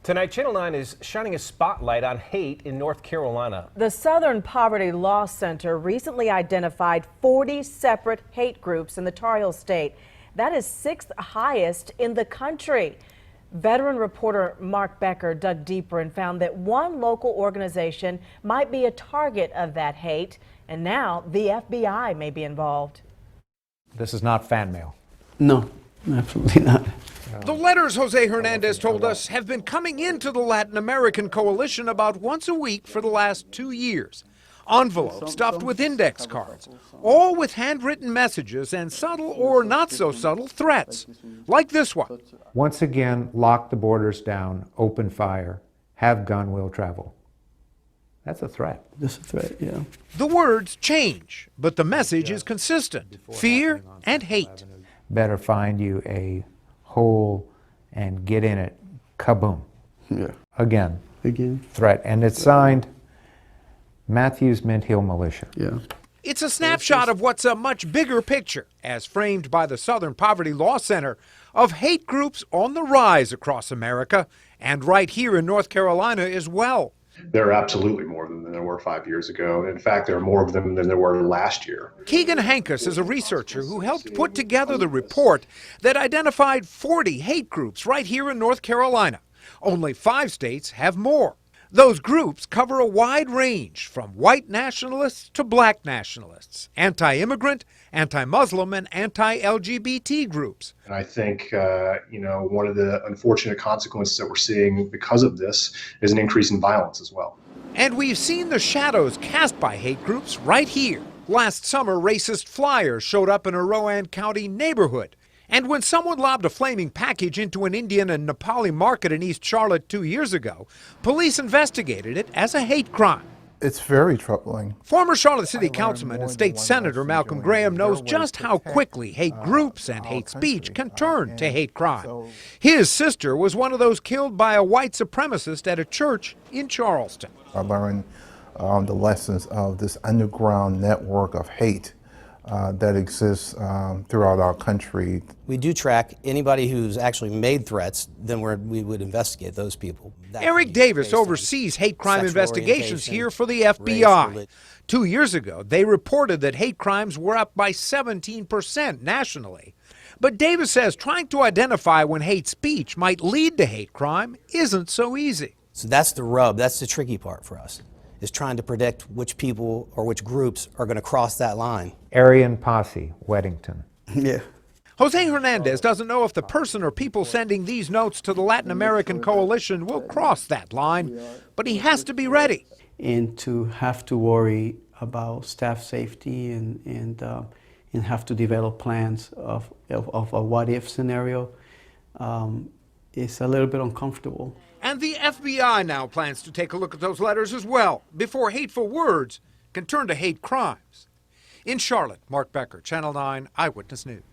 Tonight, Channel 9 is shining a spotlight on hate in North Carolina. The Southern Poverty Law Center recently identified 40 separate hate groups in the Tar Heel State. That is 6th highest in the country. Veteran reporter Mark Becker dug deeper and found that one local organization might be a target of that hate, and now the FBI may be involved. This is not fan mail. No, absolutely not. The letters, Jose Hernandez told us, have been coming into the Latin American Coalition about once a week for the last 2 years. Envelopes stuffed with index cards, all with handwritten messages and subtle or not so subtle threats, like this one. Once again, lock the borders down, open fire, have gun, will travel. That's a threat. That's a threat, yeah. The words change, but the message is consistent: fear and hate. Better find you a hole and get in it. Kaboom. Yeah. Again, threat. And it's signed Matthews Mint Hill Militia. Yeah. It's a snapshot of what's a much bigger picture, as framed by the Southern Poverty Law Center, of hate groups on the rise across America, and right here in North Carolina as well. There are absolutely more than there were 5 years ago. In fact, there are more of them than there were last year. Keegan Hankus is a researcher who helped put together the report that identified 40 hate groups right here in North Carolina. Only 5 states have more. Those groups cover a wide range, from white nationalists to black nationalists, anti-immigrant, anti-Muslim, and anti-LGBT groups. And I think, one of the unfortunate consequences that we're seeing because of this is an increase in violence as well. And we've seen the shadows cast by hate groups right here. Last summer, racist flyers showed up in a Rowan County neighborhood. And when someone lobbed a flaming package into an Indian and Nepali market in East Charlotte 2 years ago, police investigated it as a hate crime. It's very troubling. Former Charlotte City Councilman and State Senator Malcolm Graham knows just how quickly hate groups and hate speech can turn to hate crime. His sister was one of those killed by a white supremacist at a church in Charleston. I learned the lessons of this underground network of hate that exists throughout our country. We do track anybody who's actually made threats, then we would investigate those people. Eric Davis oversees hate crime investigations here for the FBI. 2 years ago, they reported that hate crimes were up by 17% nationally. But Davis says trying to identify when hate speech might lead to hate crime isn't so easy. So that's the rub, that's the tricky part for us, is trying to predict which people or which groups are going to cross that line. Aryan Posse, Weddington. Yeah. Jose Hernandez doesn't know if the person or people sending these notes to the Latin American Coalition will cross that line, but he has to be ready. And to have to worry about staff safety and have to develop plans of a what-if scenario is a little bit uncomfortable. And the FBI now plans to take a look at those letters as well, before hateful words can turn to hate crimes. In Charlotte, Mark Becker, Channel 9 Eyewitness News.